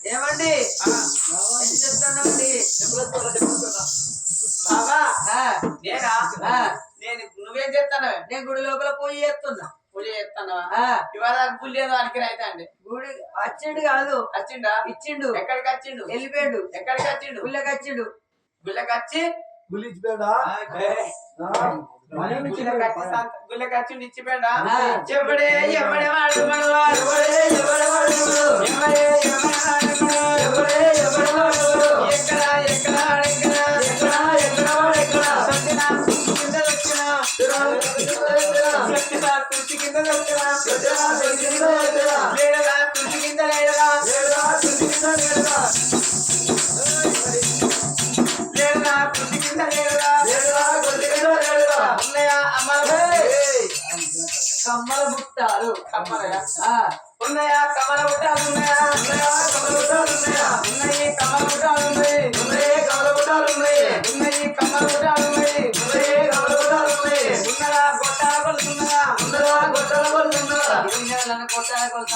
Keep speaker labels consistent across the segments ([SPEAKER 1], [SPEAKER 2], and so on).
[SPEAKER 1] ఏమండి ఏం చెప్తానండి బాబా నేనా నేను నువ్వేం చేస్తాను నేను గుడి లోపల పూజ చేస్తున్నా పూజ చేస్తాను ఇవాళ గుడి ఏదో అనికి అయితే అండి గుడి వచ్చిండు కాదు వచ్చిండా ఇచ్చిండు ఎక్కడికి వచ్చిండు వెళ్ళిపోయాడు ఎక్కడికి వచ్చిండు గుళ్ళకి వచ్చిండు గుళ్ళకి వచ్చి
[SPEAKER 2] గుళ్ళిచ్చిపోయాడా
[SPEAKER 1] గుళ్ళకి వచ్చిండు ఇచ్చిపోయాడా ఎవడే ఎవడే వాడు మనవాడు ఎక్కడ ఎక్కడ ఎక్కడ కృషి కింద లేడరా కృషి కింద లేడరా లేడరా కృషి కింద లేడరా ఉన్నాయా అమ్మల కమ్మల బుట్టాలు కమ్మలయా ఉన్నాయా కమల బుట్టాలు ఉన్నాయా కమల బుట్టాలు ఉన్నాయా ఉన్నాయి కమల బుట్టాలు ఉన్నాయి కమల బుట్టాలు ఉన్నాయి కమల బుట్టాలు ఉన్నాయి కమల బుట్టాలు ఉన్నాయి ఉన్నదా గొట్టాల కొలుసున్నదా గొట్టాల కొలుసున్నదా గొట్టాల కొలుసు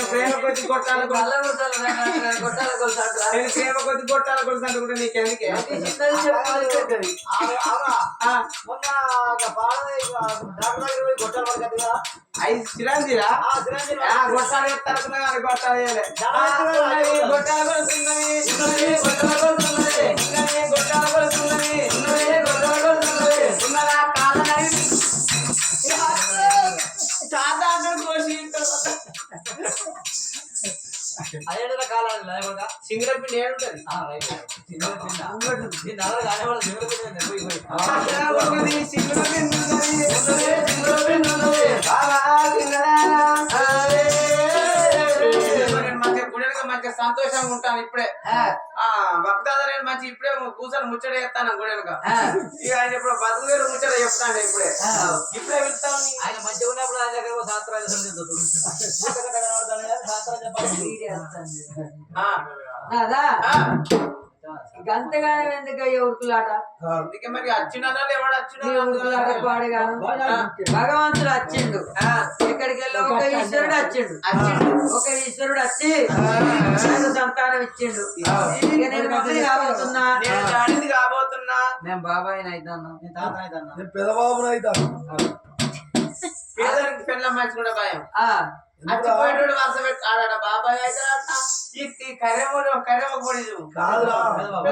[SPEAKER 1] ప్రేమ కొద్ది గొట్టాల గొట్టాల కొలుసు అంటారు ప్రేమ కొద్ది గొట్టాల కొలుసు అంటే కూడా నీకెందుకే ఐదు చిరంజీరా గొట్టాలు చెప్తారుకున్నా కానీ గొట్టాలు గొట్టాల కొలుసున్నవి గొట్టాల కొలుసున్నవి గొట్టాల కొలుసున్నవి గొట్టాల కొలుసున్నవి ఉన్నదా కాదని చాలా కోసి అదేడ కాలండి సింగరపిండి ఏడుంటది మంచిగా సంతోషంగా ఉంటాను ఇప్పుడే భక్తాద నేను మంచి ఇప్పుడే కూర్చొని ముచ్చట చెప్తాను గుడెనక ఇక ఆయన ఇప్పుడు బతుకుదేరు ముచ్చట చెప్తాను ఇప్పుడే ఇప్పుడే వెళ్తాను ఆయన మంచిగా ఉన్నప్పుడు ఆయన దగ్గర శాస్త్రాలు గంతగానే ఎందుకయ్యా ఉరుకులాట అందుకే మరి వచ్చినా ఎవడు వచ్చినా భగవంతుడు వచ్చిండు ఇక్కడికి వెళ్ళి ఒక ఈశ్వరుడు వచ్చిండు ఒక ఈశ్వరుడు వచ్చి సంతానం ఇచ్చిండు నేను మమ్మల్ని కాబోతున్నా నేను జాడిది కాబోతున్నా నేను బాబాయ్ అయితాను నేను తాత అయితాను నేను పెదబాబుని అయితాను పేదరికి పెళ్ళ మంచి కూడా భయం అచ్చిపోయేటోడు వరుస పెట్టి ఆడ బాబాయ్ అయితే ఈ కర్రెమ్మడు కర్రెమ్మ పొడి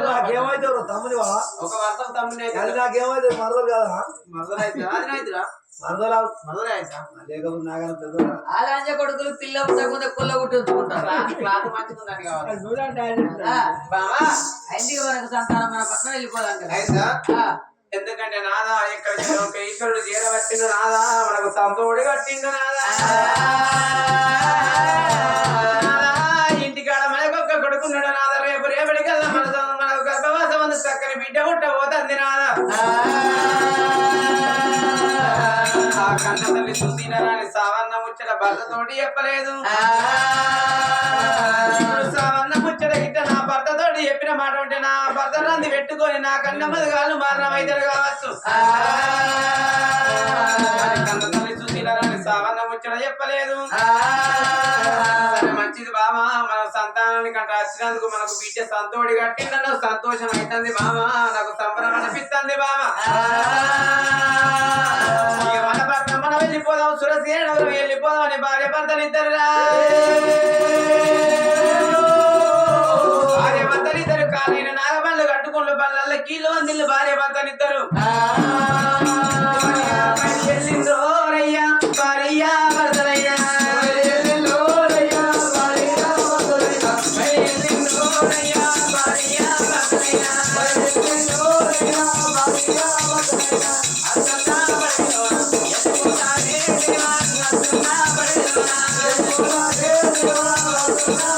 [SPEAKER 2] నాకేమైతే తమ్మునివా
[SPEAKER 1] ఒక వర్షం తమ్ముని అయితే
[SPEAKER 2] నాకేమైతే మరదలు కదా
[SPEAKER 1] మరదలు అయితే అది అయితురా
[SPEAKER 2] మరదలు
[SPEAKER 1] అయితా
[SPEAKER 2] లేకపోతే నాకన్నా పెద్ద
[SPEAKER 1] అలాంటి కొడుకులు పిల్ల ఉండకుండా పుల్ల కుట్టించుకుంటారు క్లాత్ మంచిగుందని కావాలి బాబా ఇంటికి మనకు సంతానం మన పక్కన వెళ్ళిపోదాం కదా ఎందుకంటే నాదా ఇక్కడ ఒక ఈశ్వరుడు చేరబట్టిండు నాదా మనకు సంతోడి కట్టిండు నాదా ఇంటికాడ మనకు ఒక్క కొడుకున్నాడు నాదా రేపు రేపటి కల్లా మనకు గర్భవాసం అందు చక్కని బిడ్డ పుట్టబోతుంది నాదా ఆ కన్న తల్లి చూసినారని సావన్న ముచ్చట భర్తతోటి చెప్పలేదు సావన్న ముచ్చట గిట్ట నా భర్తతోటి చెప్పిన మాట ఉంటే నా భర్త రంది పెట్టుకొని నా కన్న మధుగాళ్ళు మరణం అవుతారు కావచ్చు కన్న తల్లి చూసినారని సావన్న ముచ్చట చెప్పలేదు మంచిది బామా మన సంతానానికి అంటే వచ్చినందుకు మనకు బిడ్డ సంతోడి కట్టిందన్న సంతోషం అవుతుంది బామా నాకు సంబరం అనిపిస్తుంది బామా మన భర్త మనం వెళ్ళిపోదాం సురసేన వెళ్ళిపోదాం అని భార్య భర్తనిద్దరు భార్య భర్తనిద్దరు కాలైన నాగబండ్లు కట్టుకుంటూ బళ్ళల్లో కీళ్ళు వందిళ్ళు భార్య భర్తనిద్దరు వెళ్ళిందో రయ్యా భార్య భర్తలయ్యా
[SPEAKER 2] Thank you.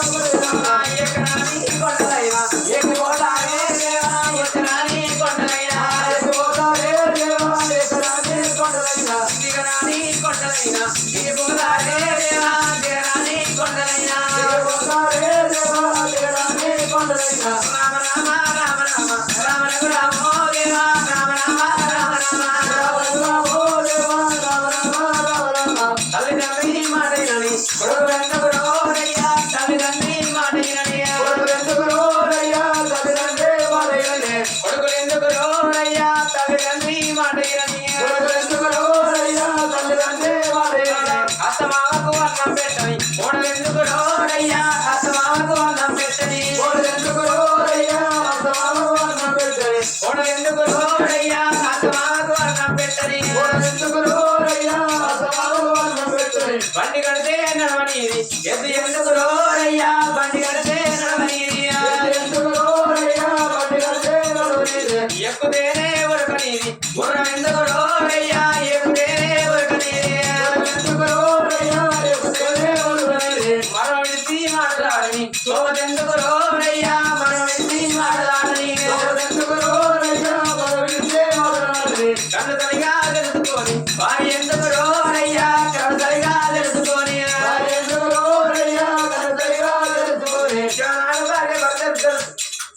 [SPEAKER 1] మాట్లాడని సోమదెందుకు రోరయ్యా మనం వెళ్ళి మాట్లాడని సోమదెందుకు రోరయ్యా మనం వెళ్ళి మాట్లాడని కన్ను తలిగా తెలుసుకొని వారి ఎందుకు రోరయ్యా కన్ను తలిగా తెలుసుకొని వారి ఎందుకు రోరయ్యా కన్ను తలిగా తెలుసుకొని క్షణాలు భార్య భర్త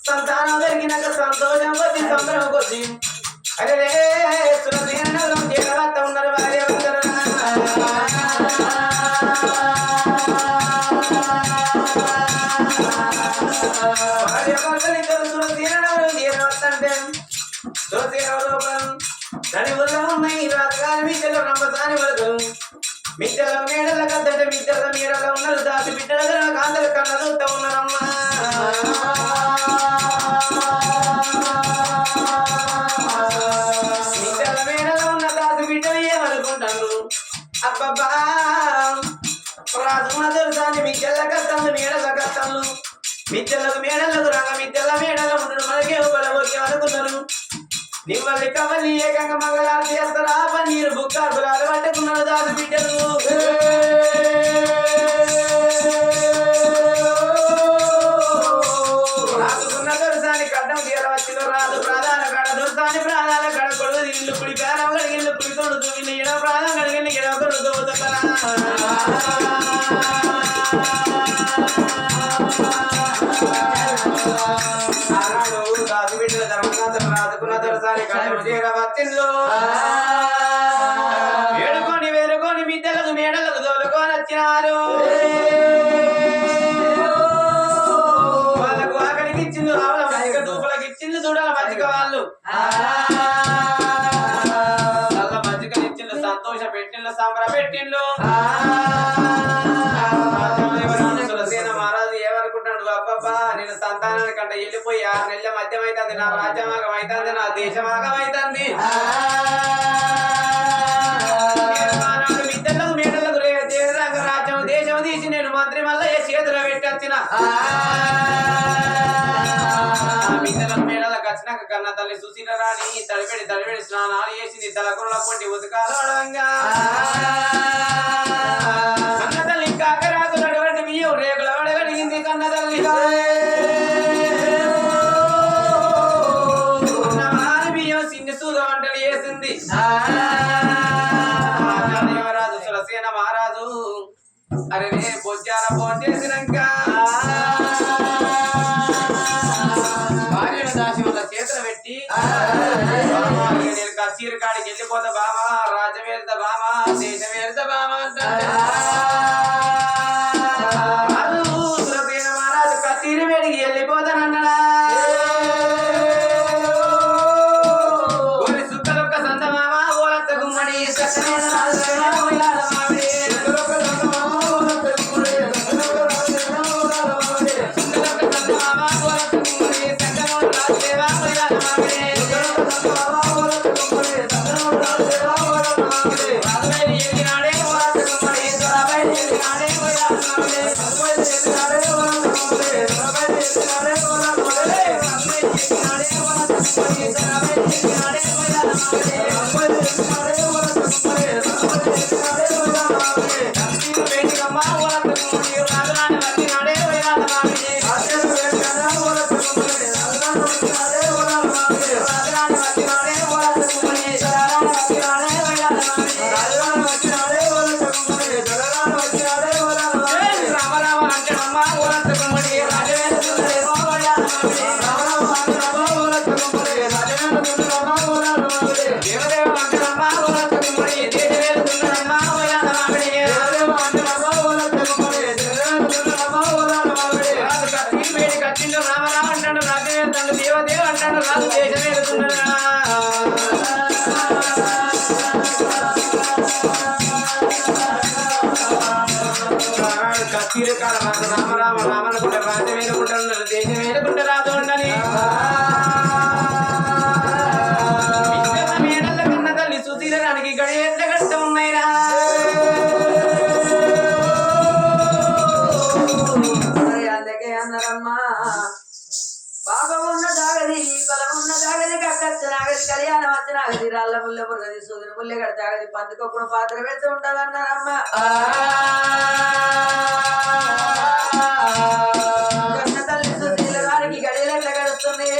[SPEAKER 1] సంతానం దొరికినాక సంతోషం కొద్ది సంబరం కొద్ది అరే సురసేనగరం చేరవత్త ఉన్నారు భార్య భర్తలు భార్య భర్తలు ఇద్దరు సురసేనగరం చేరవత్తంటే సురసేనవరం నడి వల్ల ఉన్నాయి రాజగారి మిద్దెలు రంపసాని వరకు మిద్దెల మేడల కద్దట మిద్దెల మేడల ఉన్నారు దాసి బిడ్డల కాంతల కన్న చూస్తా ఉన్నారమ్మా మిద్దెల మేడల ఉన్న దాసి బిడ్డలు ఏమనుకుంటాను అబ్బబ్బా రాజున్న తెలుసాని మిద్దెల కత్తలు మేడల కత్తలు మిద్దెలకు మేడలకు రంగ మిద్దెల మేడల ఉండడు మనకే బలవోకే అనుకున్నారు నిమ్మల్ని కవలి ఏకంగా మంగళాలు చేస్తారా పన్నీరు బుక్కార్పులు అలవాటుకున్నాడు దాసు బిడ్డలు రాజుకున్న దొరసాని కడ్డం తీరవచ్చులో రాజు ప్రాధాన కడ దొరసాని ప్రాధాన కడ కొడుకు ఇల్లు పుడి పేరం కడిగిల్లు పుడి తోడు ఇల్లు ఎడవ ప్రాధం కడిగిల్లు ఎడవ కొడుకు దాసు బిడ్డల ధర్మకాంతం రాజుకున్న దొరసాని కడ్డం తీరవచ్చులో వేడుకొని వేరుకొని మిద్దెలకు మేడలకు దోలుకొని వచ్చినారు వాళ్ళకు ఆకలికి ఇచ్చింది ఆవుల మజ్జిగ దూపులకు ఇచ్చింది చూడాల మజ్జిగ వాళ్ళు నల్ల మజ్జిగలు ఇచ్చిండ్రు సంతోష పెట్టిండ్రు సంబర పెట్టిండ్రు సురసేన మహారాజు ఏమనుకుంటాడు అబ్బబ్బా నేను సంతానానికి కంటే వెళ్ళిపోయి 6 నెలల మధ్యం అవుతుంది నా రాజ్యమాగం అవుతుంది నా దేశమాగం అవుతుంది మిద్దెలకు మేడలకు రాజ్యం దేశం తీసి నేను మంత్రి మల్ల చేతిలో పెట్టొచ్చిన మిద్దెలకు మేడలకు వచ్చినాక కన్న తల్లి సుశీల రాణి తడిపెడి స్నానాలు చేసింది తలకుల పొంటి ఉతకాలు అడవంగా కన్న తల్లి కాకరాకున్నటువంటి బియ్యం రేకుల వడగడిగింది కన్న తల్లి బియ్యం సిన్ని సూద వంటలు చేసింది దేవరాజు సురసేన మహారాజు అరే బొజ్జార ఫోన్ చేసినాక భార్యను దాసి వాళ్ళ చేతులు పెట్టి నేను కసీరు కాడికి వెళ్ళిపోతా బామా రాజ్యం వెళ్తా బామా దేశం వెళ్తా బామా అంటాడు సురసేన మహారాజు కసీరు వేడికి వెళ్ళిపోతానన్నాడా సుక్కలొక్క సంత మామ ఓలత్త గుమ్మడి రామ రామ రామనుకుంటే రాజ్యం వేరుకుంటారు దేశం వేరుకుంటే రాదు ఉండని మేడల కన్న తల్లి సుశీలరానికి గడియెట్ల కష్టం ఉన్నాయిరా అందుకే అన్నారమ్మా పాపం ఉన్న జాగది బలం ఉన్న జాగది కక్కచ్చ నాగది కళ్యాణం వచ్చ నాగది రాళ్ళ ముళ్ళ పురగది సూదిన ముల్లె కడ జాగది పందుకొప్పుడు పాత్ర పెడుతూ ఉండాలన్నారమ్మా ఆ